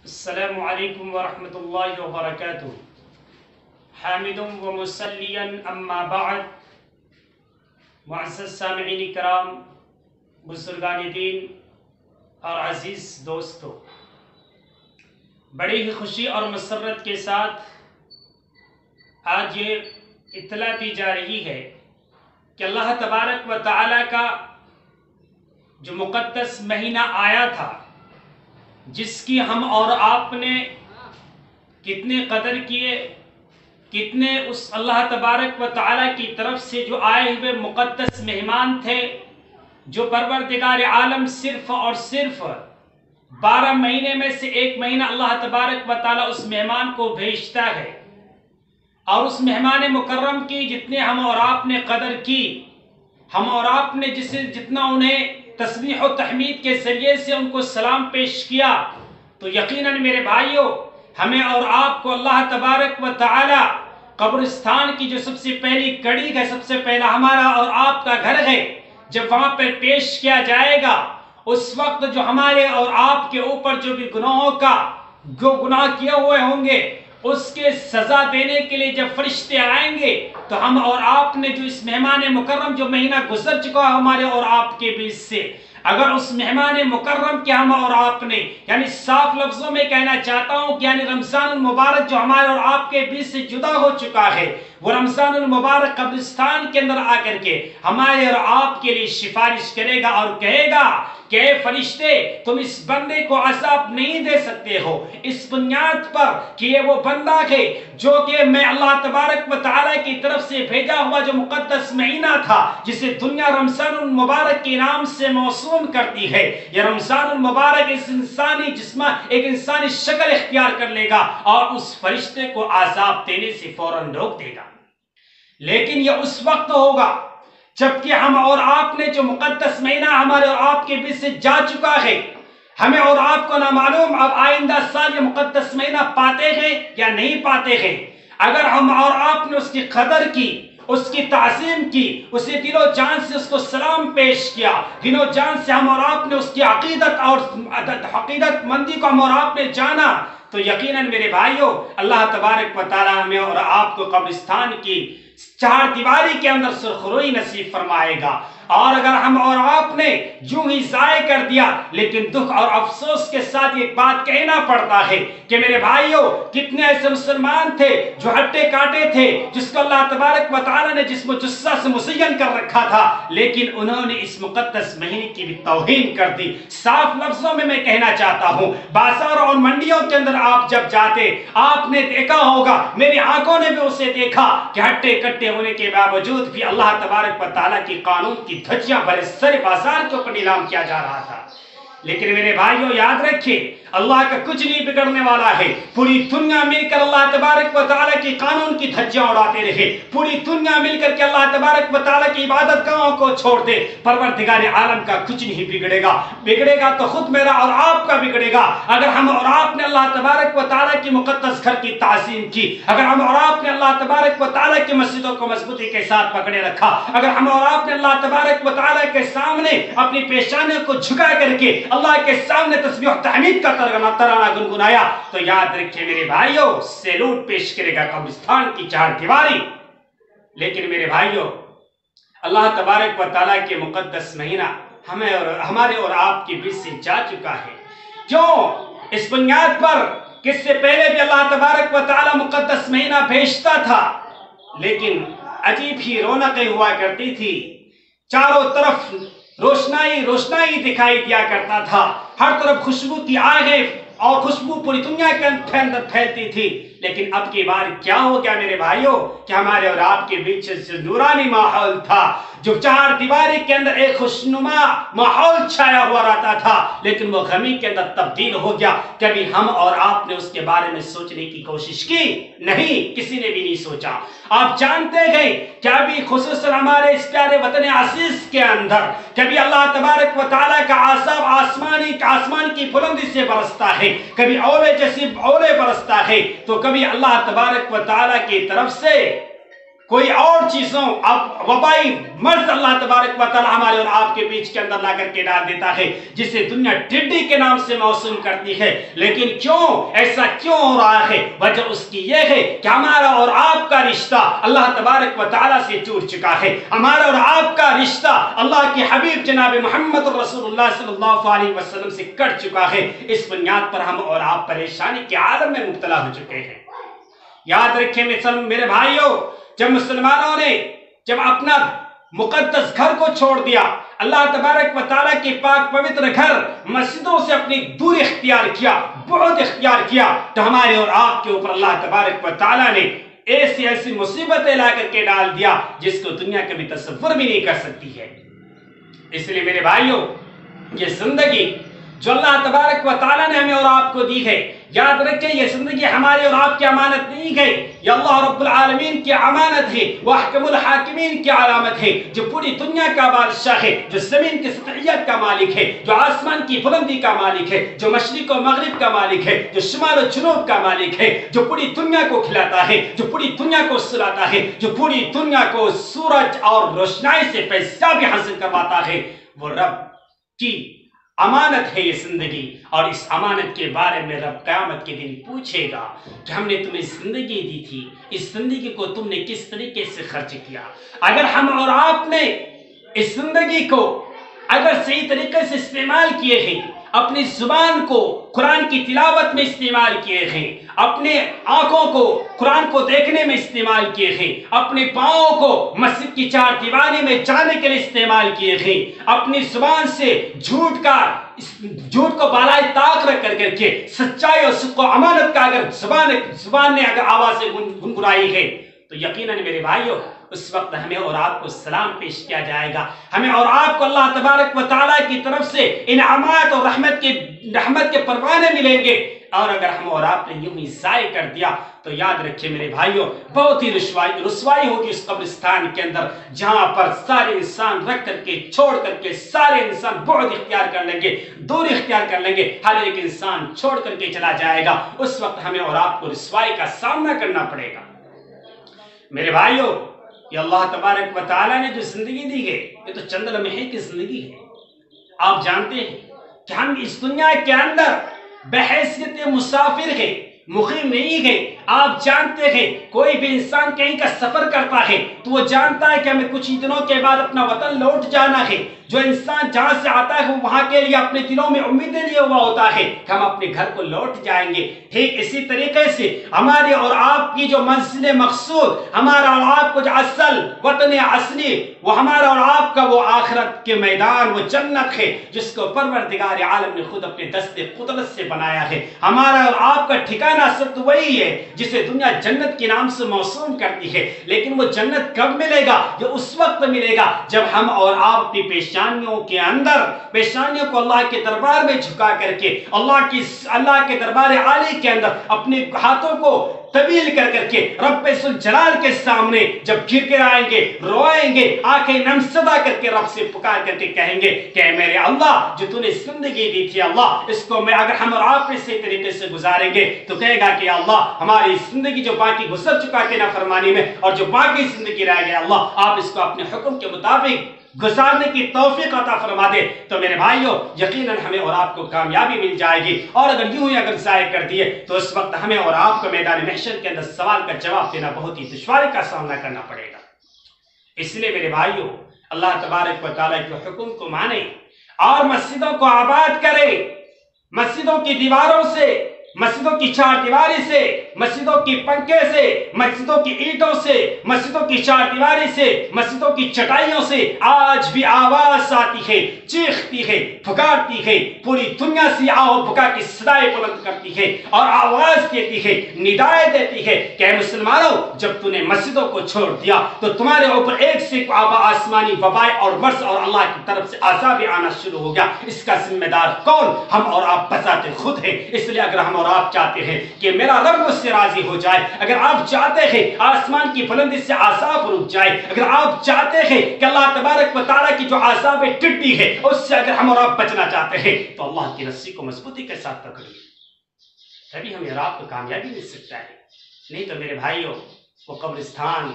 السلام علیکم ورحمۃ اللہ وبرکاتہ۔ حامد و مسلیا اما بعد، معزز سامعین کرام، بزرگان دین اور عزیز دوستو، بڑی ہی خوشی اور مسرت کے ساتھ آج یہ اطلاع دی جا رہی ہے کہ اللہ تبارک و تعالی کا جو مقدس مہینہ آیا تھا، جس کی ہم اور آپ نے کتنے قدر کیے، کتنے اس اللہ تبارک و تعالی کی طرف سے جو آئے ہوئے مقدس مہمان تھے، جو پروردگار عالم صرف اور صرف 12 مہینے میں سے ایک مہینہ اللہ تبارک و تعالی اس مہمان کو بھیجتا ہے، اور اس مہمان مکرم کی جتنے ہم اور آپ نے قدر کی، ہم اور آپ نے جتنا انہیں تسبیح و تحمید کے ذریعے سے ان کو سلام پیش کیا، تو یقیناً میرے بھائیوں، ہمیں اور آپ کو اللہ تبارک و تعالی قبرستان کی جو سب سے پہلی کڑی ہے، سب سے پہلا ہمارا اور آپ کا گھر ہے، جب وہاں پر پیش کیا جائے گا، اس وقت جو ہمارے اور آپ کے اوپر جو بھی گناہوں کا گناہ کیے ہوئے ہوں گے، اس کے سزا دینے کے لیے جب فرشتے آئیں گے، تو ہم اور آپ نے جو اس مہمان مکرم جو مہینہ گزر چکا ہے ہمارے اور آپ کے بیچ سے، اگر اس مہمان مکرم کے ہم اور آپ نے، یعنی صاف لفظوں میں کہنا چاہتا ہوں کہ یعنی رمضان المبارک جو ہمارے اور آپ کے بیچ سے جدا ہو چکا ہے، وہ رمضان المبارک قبرستان کے اندر آ کر کے ہمارے اور آپ کے لیے سفارش کرے گا اور کہے گا کہ اے فرشتے، تم اس بندے کو عذاب نہیں دے سکتے ہو، اس بنیاد پر کہ یہ وہ بندہ ہے جو کہ میں اللہ تبارک و تعالی کی طرف سے بھیجا ہوا جو مقدس مہینہ تھا، جسے دنیا رمضان المبارک کے نام سے موسوم کرتی ہے، یہ رمضان المبارک اس انسانی جسم ایک انسانی شکل اختیار کر لے گا اور اس فرشتے کو عذاب دینے سے فوراً روک دے گا۔ لیکن یہ اس وقت ہوگا جبکہ ہم اور آپ نے جو مقدس مہینہ ہمارے اور آپ کے بیچ سے جا چکا ہے، ہمیں اور آپ کو نہ معلوم اب آئندہ سال یہ مقدس مہینہ پاتے ہیں یا نہیں پاتے ہیں۔ اگر ہم اور آپ نے اس کی قدر کی، اس کی تعظیم کی، اسے دل و جان سے اس کو سلام پیش کیا، دل و جان سے ہم اور آپ نے اس کی عقیدت مندی کو ہم اور آپ نے جانا، تو یقیناً میرے بھائیوں، اللہ تبارک و تعالی ہمیں اور آپ کو قبرستان کی چار دیواری کے اندر سرخروئی نصیب فرمائے گا۔ اور اگر ہم اور آپ نے یوں ہی ضائع کر دیا، لیکن دکھ اور افسوس کے ساتھ یہ بات کہنا پڑتا ہے کہ میرے بھائیوں، کتنے ایسے مسلمان تھے جو ہٹے کاٹے تھے، جس کو اللہ تبارک و تعالی نے جسم و جثہ سے مزین کر رکھا تھا، لیکن انہوں نے اس مقدس مہینے کی بھی توہین کر دی۔ صاف لفظوں میں کہنا چاہتا ہوں، بازاروں اور منڈیوں کے اندر آپ جب جاتے، آپ نے دیکھا ہوگا، میری آنکھوں نے بھی اسے دیکھا کہ ہٹے کٹے ہونے کے باوجود بھی اللہ تبارک و تعالی کی قانون کی دھجیاں بھرے سر بازار کے اوپر نیلام کیا جا رہا تھا۔ لیکن میرے بھائیوں یاد رکھیے، اللہ کا کچھ نہیں بگڑنے والا ہے۔ پوری دنیا مل کر اللہ تبارک و تعالی کی قانون کی دھجیاں اڑاتے رہے، پوری دنیا مل کر کے اللہ تبارک و تعالی کی عبادت گاہوں کو چھوڑ دے، پروردگار عالم کا کچھ نہیں بگڑے گا۔ بگڑے گا تو خود میرا اور آپ کا بگڑے گا۔ اگر ہم اور آپ نے اللہ تبارک و تعالی کی مقدس گھر کی تعظیم کی، اگر ہم اور آپ نے اللہ تبارک و تعالی کی مسجدوں کو مضبوطی کے ساتھ پکڑے رکھا، اگر ہم اور آپ نے اللہ تبارک و تعالی کے سامنے اپنی پیشانیوں کو جھکا کر کے اللہ کے سامنے تسبیح و تحمید کا ترانہ گنگنایا، تو یاد رکھیے میرے بھائیوں، سیلوٹ پیش کرے گا قبرستان کی چار دیواری۔ لیکن میرے بھائیوں، اللہ تبارک و تعالیٰ کے مقدس مہینہ ہمارے اور آپ کے بیچ سے جا چکا ہے۔ کیوں؟ اس بنیاد پر کہ اس سے پہلے بھی اللہ تبارک و تعالیٰ مقدس مہینہ بھیجتا تھا، لیکن عجیب ہی رونقیں ہوا کرتی تھی، چاروں طرف روشنائی دکھائی دیا کرتا تھا، ہر طرف خوشبو کی آگیں اور خوشبو پوری دنیا کے اندر پھیلتی تھی۔ لیکن اب کی بار کیا ہو گیا میرے بھائیوں کہ ہمارے اور آپ کے بیچ سے نورانی ماحول تھا، جو چار دیواری کے اندر ایک خوشنما ماحول چھایا ہوا رہتا تھا، لیکن وہ غمی کے اندر تبدیل ہو گیا۔ کبھی ہم اور آپ نے اس کے بارے میں سوچنے کی کوشش کی نہیں، کسی نے بھی نہیں سوچا۔ آپ جانتے ہیں کہ ابھی خصوصاً ہمارے اس پیارے وطن عزیز کے اندر کبھی اللہ تبارک و تعالیٰ کا عذاب آسمان کی بلندی سے برستا ہے، کبھی اولے برستا ہے، تو کبھی اللہ تبارک و تعالیٰ کی طرف سے کوئی اور چیزوں اب وبائی مرض اللہ تبارک و تعالی ہمارے اور آپ کے بیچ کے اندر لا کر کے ڈال دیتا ہے، جسے دنیا ٹڈی کے نام سے موسوم کرتی ہے. لیکن کیوں ایسا کیوں ہو رہا ہے؟ وجہ اس کی یہ ہے کہ ہمارا اور آپ کا رشتہ اللہ تبارک و تعالی سے ٹوٹ چکا ہے. ہمارا اور آپ کا رشتہ اللہ کے حبیب جناب محمد رسول اللہ صلی اللہ علیہ وسلم سے کٹ چکا ہے. اس بنیاد پر ہم اور آپ پریشانی کے عالم میں مبتلا ہو چکے ہیں. یاد رکھیں میرے بھائیوں، جب مسلمانوں نے جب اپنا مقدس گھر کو چھوڑ دیا، اللہ تبارک و تعالیٰ کے پاک پوتر گھر مسجدوں سے اپنی دور اختیار کیا، بعد اختیار کیا، تو ہمارے اور آپ کے اوپر اللہ تبارک و تعالیٰ نے ایسی مصیبتیں لا کر کے ڈال دیا جس کو دنیا کبھی تصور بھی نہیں کر سکتی ہے. اس لیے میرے بھائیوں، یہ زندگی جو اللہ تبارک و تعالیٰ نے ہمیں اور آپ کو دی ہے، یاد رکھیں یہ زندگی ہمارے اور آپ کی امانت نہیں ہے، یہ اللہ رب العالمین کی امانت ہے، وہ احکم الحاکمین کی علامت ہے، جو پوری دنیا کا بادشاہ ہے، جو زمین کی سطحیت کا مالک ہے، جو آسمان کی بلندی کا مالک ہے، جو مشرق و مغرب کا مالک ہے، جو شمال و جنوب کا مالک ہے، جو پوری دنیا کو کھلاتا ہے، جو پوری دنیا کو سلاتا ہے، جو پوری دنیا کو سورج اور روشنائی سے پیسہ بھی حاصل کرواتا ہے. وہ رب کی امانت ہے یہ زندگی، اور اس امانت کے بارے میں رب قیامت کے دن پوچھے گا کہ ہم نے تمہیں زندگی دی تھی، اس زندگی کو تم نے کس طریقے سے خرچ کیا. اگر ہم اور آپ نے اس زندگی کو اگر صحیح طریقے سے استعمال کیے ہیں، اپنی زبان کو قرآن کی تلاوت میں استعمال کیے ہیں، اپنے آنکھوں کو قرآن کو دیکھنے میں استعمال کیے ہیں، اپنے پاؤں کو مسجد کی چار دیواری میں جانے کے لیے استعمال کیے ہیں، اپنی زبان سے جھوٹ کو بالائے طاق رکھ کر کے سچائی اور صدق و امانت کا اگر زبان نے اگر آواز سے گنگنائی ہے، تو یقیناً میرے بھائیوں اس وقت ہمیں اور آپ کو سلام پیش کیا جائے گا. ہمیں اور آپ کو اللہ تبارک و تعالیٰ کی طرف سے انعامات اور رحمت کے پروانے ملیں گے. اور اگر ہم اور آپ نے یوں ہی ضائع کر دیا تو یاد رکھیں میرے بھائیوں، بہت ہی رسوائی ہوگی اس قبرستان کے اندر، جہاں پر سارے انسان رکھ کر کے چھوڑ کر کے سارے انسان بعد اختیار کر لیں گے، دور اختیار کر لیں گے، ہر ایک انسان چھوڑ کر کے چلا جائے گا. اس وقت ہمیں اور آپ کو رسوائی کا سامنا کرنا پڑے گا. میرے بھائیوں، یہ اللہ تبارک و تعالیٰ نے جو زندگی دی ہے یہ تو چند لمحے کی زندگی ہے. آپ جانتے ہیں کہ ہم اس دنیا کے اندر بحیثیت مسافر ہیں، مقیم نہیں ہے. آپ جانتے ہیں کوئی بھی انسان کہیں کا سفر کرتا ہے تو وہ جانتا ہے کہ ہمیں کچھ ہی دنوں کے بعد اپنا وطن لوٹ جانا ہے. جو انسان جہاں سے آتا ہے وہ وہاں کے لیے اپنے دلوں میں امیدیں لیے ہوا ہوتا ہے کہ ہم اپنے گھر کو لوٹ جائیں گے. ٹھیک اسی طریقے سے ہمارے اور آپ کی جو منزل مقصود، ہمارا اور آپ کو جو اصل وطن اصلی، وہ ہمارا اور آپ کا وہ آخرت کے میدان، وہ جنت ہے جس کو پروردگار عالم نے خود اپنے دست قدرت سے بنایا ہے. ہمارا اور آپ کا ٹھکانہ صرف وہی ہے جسے دنیا جنت کے نام سے موسوم کرتی ہے. لیکن وہ جنت کب ملے گا؟ یہ اس وقت ملے گا جب ہم اور آپ اپنی پیشانیوں کے اندر پیشانیوں کو اللہ کے دربار میں جھکا کر کے اللہ کے دربار عالی کے اندر اپنے ہاتھوں کو طویل کر کے رب ذوالجلال کے سامنے جب گر کر آئیں گے، روئیں گے، آنکھیں نم صدا کر کے رب سے پکار کر کے کہیں گے کہ اے میرے اللہ، جو تو نے زندگی دی تھی اللہ، اس کو میں اگر ہم اور آپ اسی طریقے سے گزاریں گے تو کہے گا کہ اللہ ہماری زندگی جو باقی گزر چکا کے نافرمانی میں اور جو باقی زندگی رہ گیا اللہ، آپ اس کو اپنے حکم کے مطابق گزارنے کی توفیق عطا فرما دے. تو میرے بھائیوں یقیناً ہمیں اور آپ کو کامیابی مل جائے گی. اور اگر یوں ہی اگر ضائع کر دیے تو اس وقت ہمیں اور آپ کو میدان محشر کے اندر سوال کا جواب دینا بہت ہی دشواری کا سامنا کرنا پڑے گا. اس لیے میرے بھائیوں اللہ تبارک و تعالیٰ کے حکم کو مانیں اور مسجدوں کو آباد کریں. مسجدوں کی دیواروں سے، مسجدوں کی چار دیواری سے، مسجدوں کی پنکھے سے، مسجدوں کی اینٹوں سے، مسجدوں کی چار دیواری سے، مسجدوں کی چٹائیوں سے آج بھی آواز آتی ہے، چیختی ہے، پکارتی ہے. پوری دنیا سے آہو بکا کی صدائیں بلند کرتی ہے اور آواز دیتی ہے، ندائیں دیتی ہے کہ اے مسلمانوں، جب تو نے مسجدوں کو چھوڑ دیا تو تمہارے اوپر ایک سے ایک آسمانی وبائیں اور مرض اور اللہ کی طرف سے عذاب آنا شروع ہو گیا. اس کا ذمہ دار کون؟ ہم اور آپ بذات خود ہیں. اس لیے اگر ہم اور آپ چاہتے ہیں کہ میرا رب مجھ سے راضی ہو جائے، اگر آپ چاہتے ہیں آسمان کی بلندی سے عذاب رک جائے، اگر آپ چاہتے ہیں کہ اللہ تبارک و تعالیٰ کی جو عذاب ٹڈی ہے اس سے اگر ہم اور آپ بچنا چاہتے ہیں تو اللہ کی رسی کو مضبوطی کے ساتھ پکڑیے، تبھی ہمیں اور آپ کو کامیابی مل سکتا ہے. نہیں تو میرے بھائیوں وہ قبرستان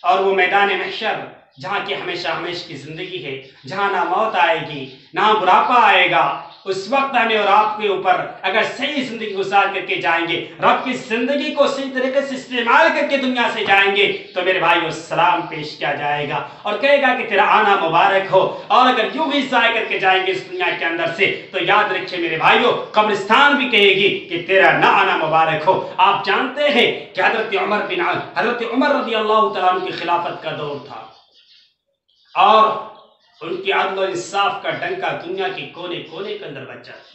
اور وہ میدان محشر جہاں کی ہمیشہ ہمیشہ کی زندگی ہے، جہاں نہ موت آئے گی نہ بڑھاپا آئے گا، اس وقت ہمیں اور آپ کے اوپر اگر صحیح زندگی گزار کر کے جائیں گے، رب کی زندگی کو صحیح طریقے سے استعمال کر کے دنیا سے جائیں گے، تو میرے بھائیو سلام پیش کیا جائے گا اور کہے گا کہ تیرا آنا مبارک ہو۔ اور اگر یوں ہی ضائع کر کے جائیں گے اس دنیا کے اندر سے، تو یاد رکھیے میرے بھائیو، قبرستان بھی کہے گی کہ تیرا نہ آنا مبارک ہو۔ آپ جانتے ہیں کہ حضرت عمر رضی اللہ تعالیٰ عنہ کی خلافت کا دور تھا، اور ان کی عدل و انصاف کا ڈنکا دنیا کے کونے کونے کے اندر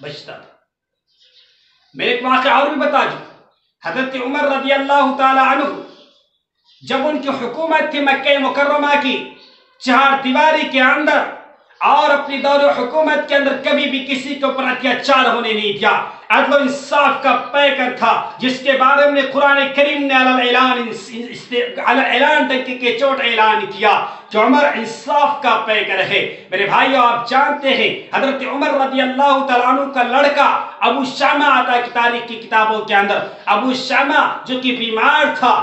بجتا تھا۔ میں ایک واقعہ اور بھی بتا دوں، حضرت عمر رضی اللہ تعالی عنہ جب ان کی حکومت تھی مکہ مکرمہ کی چار دیواری کے اندر، اور اپنی دور حکومت کے اندر کبھی بھی کسی کے اوپر اتیاچار ہونے نہیں دیا، عدل و انصاف کا پیکر تھا، جس کے بارے میں قرآن کریم نے اعلان کے چوٹ اعلان کیا کہ عمر انصاف کا پیکر ہے۔ میرے بھائیو، آپ جانتے ہیں حضرت عمر رضی اللہ تعالیٰ عنہ کا لڑکا ابو شامہ آتا ہے تاریخ کی کتابوں کے اندر۔ ابو شامہ جو کہ بیمار تھا،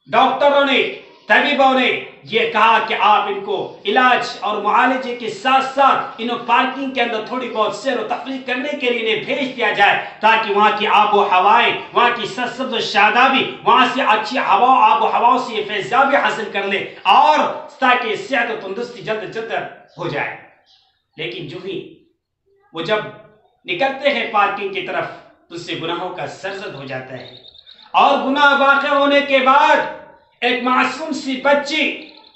ڈاکٹروں نے طبیبوں نے یہ کہا کہ آپ ان کو علاج اور معالجے کے ساتھ ساتھ انہوں پارکنگ کے اندر تھوڑی بہت سیر و تفریح کرنے کے لیے انہیں بھیج دیا جائے، تاکہ وہاں کی آب و ہوائیں، وہاں کی سرسبز و شادابی، وہاں سے اچھی آب و ہواؤں سے یہ فیضیابی حاصل کر لے، اور تاکہ صحت و تندرستی جلد جلد ہو جائے۔ لیکن جو ہی وہ جب نکلتے ہیں پارکنگ کی طرف، تو اس سے گناہوں کا سرزد ہو جاتا ہے، اور گناہ واقع ہونے کے بعد ایک معصوم سی بچی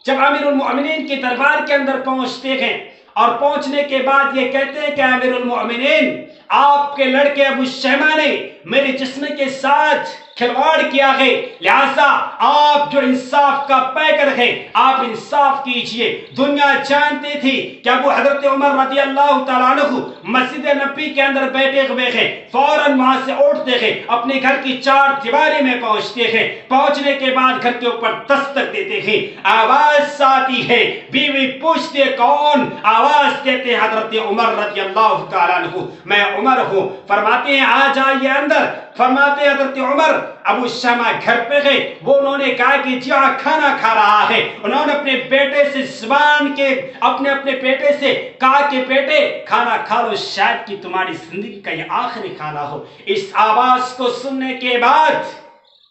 جب امیر المؤمنین کے دربار کے اندر پہنچتے ہیں، اور پہنچنے کے بعد یہ کہتے ہیں کہ امیر المؤمنین، آپ کے لڑکے ابو شیمہ نے میرے جسم کے ساتھ کھلواڑ کیا ہے، لہذا آپ جو انصاف کا پیکر ہیں آپ انصاف کیجئے۔ دنیا جانتی تھی کہ ابو حضرت عمر رضی اللہ تعالیٰ عنہ مسجد نبی کے اندر بیٹھے ہوئے ہیں، فوراً وہاں سے اٹھتے ہیں، اپنے گھر کی چار دیواری میں پہنچتے ہیں، پہنچنے کے بعد گھر کے اوپر دستک دیتے ہیں، آواز آتی ہے، بیوی پوچھتے کون؟ آواز دیتے حضرت عمر رضی اللہ تعالیٰ عنہ، میں عمر ہوں۔ فرماتے ہیں آ جائیے اندر۔ فرماتے حضرت عمر ابو شامہ گھر پہ گئے، وہ انہوں نے کہا کہ جی ہاں کھانا کھا رہا ہے۔ انہوں نے اپنے بیٹے سے زبان کے اپنے بیٹے سے کہا کہ بیٹے کھانا کھا لو، شاید کہ تمہاری زندگی کا یہ آخری کھانا ہو۔ اس آواز کو سننے کے بعد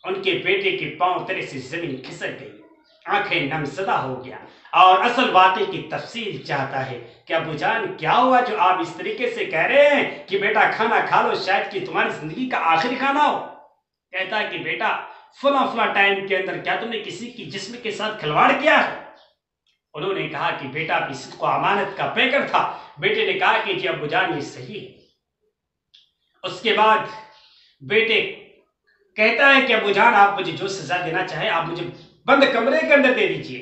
ان کے بیٹے کے پاؤں تلے سے زمین کھسک گئی، آنکھیں نم زدہ ہو گیا، اور اصل واقعے کی تفصیل چاہتا ہے کہ ابو جان کیا ہوا جو آپ اس طریقے سے کہہ رہے ہیں کہ بیٹا کھانا کھا لو، شاید کہ تمہاری زندگی کا آخری کھانا ہو؟ کہتا ہے کہ بیٹا فلاں ٹائم کے اندر کیا تم نے کسی کی جسم کے ساتھ کھلواڑ کیا ہے؟ انہوں نے کہا کہ بیٹا اپنی صدق و امانت کا پیکر تھا۔ بیٹے نے کہا کہ جی ابو جان یہ صحیح ہے۔ اس کے بعد بیٹے کہتا ہے کہ ابو جان آپ مجھے جو سزا دینا چاہے آپ مجھے بند کمرے کے اندر دے دیجئے،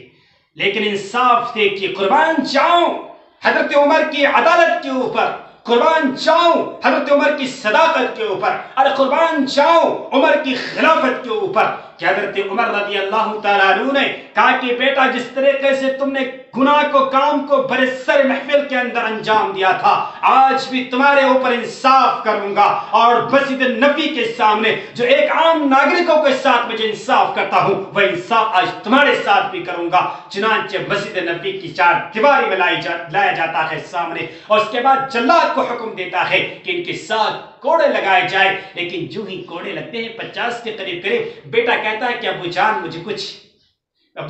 لیکن انصاف دیکھیے، قربان جاؤں حضرت عمر کی عدالت کے اوپر، قربان جاؤں حضرت عمر کی صداقت کے اوپر، ارے قربان جاؤں عمر کی خلافت کے اوپر، کہ حضرت عمر رضی اللہ تعالیٰ عنہ نے کہا کہ بیٹا جس طریقے سے تم نے گناہ کو کام کو بڑے سر محفل کے اندر انجام دیا تھا، آج بھی تمہارے اوپر انصاف کروں گا، اور مسجد نبی کے سامنے جو ایک عام ناگرکوں کے ساتھ مجھے انصاف کرتا ہوں وہ انصاف آج تمہارے ساتھ بھی کروں گا۔ چنانچہ مسجد نبی کی چار دیواری میں لایا جاتا ہے سامنے، اور اس کے بعد جلاد کو حکم دیتا ہے کہ ان کے ساتھ کوڑے لگائے جائے، لیکن جو ہی کوڑے لگتے ہیں 50 کے قریب بیٹا کہتا ہے کہ ابو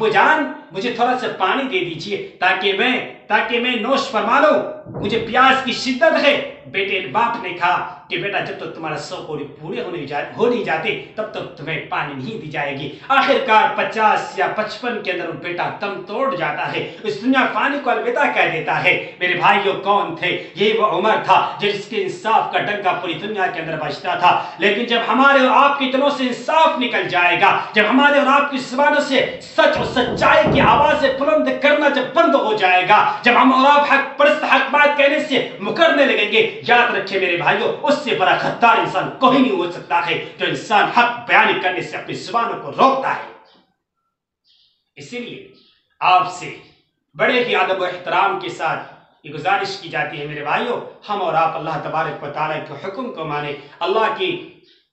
جان مجھے تھوڑا سا پانی دے دیجئے تاکہ میں نوش فرما لوں، مجھے پیاس کی شدت ہے۔ بیٹے باپ نے کہا کہ بیٹا جب تک تمہارا 100 کوڑے پورے ہو نہیں جاتے تب تک تمہیں پانی نہیں دی جائے گی۔ آخرکار 50 یا 55 کے اندر بیٹا دم توڑ جاتا ہے، اس دنیا فانی کو الوداع کہہ دیتا ہے۔ میرے بھائیوں کون تھے؟ یہی وہ عمر تھا جس کے انصاف کا ڈنکا پوری دنیا کے اندر بجتا تھا۔ لیکن جب ہمارے اور آپ کی دلوں سے انصاف نکل جائے گا، جب ہمارے اور آپ کی زبانوں سے سچ اور سچائی کی آوازیں بلند کرنا جب بند ہو جائے گا، جب ہم اور آپ حق پرست حق بات کہنے سے مکرنے لگیں گے، یاد رکھیں میرے بھائیوں اس سے بڑا غدار انسان کوئی نہیں ہو سکتا ہے جو انسان حق بیان کرنے سے اپنی زبانوں کو روکتا ہے۔ اسی لیے آپ سے بڑے ہی ادب و احترام کے ساتھ یہ گزارش کی جاتی ہے میرے بھائیوں، ہم اور آپ اللہ تبارک و تعالیٰ کے حکم کو مانیں، اللہ کی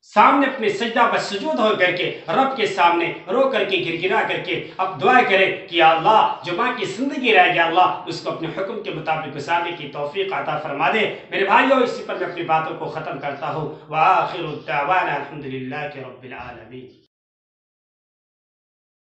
سامنے اپنے سجدہ بسجود ہو کر کے رب کے سامنے رو کر کے گر گرا کر کے اب دعا کرے کہ یا اللہ جو ماں کی زندگی رہ گیا اللہ اس کو اپنے حکم کے مطابق گزارنے کی توفیق عطا فرما دے۔ میرے بھائیو اسی پر میں اپنی باتوں کو ختم کرتا ہوں۔ وآخر الدعوانا الحمدللہ رب العالمین۔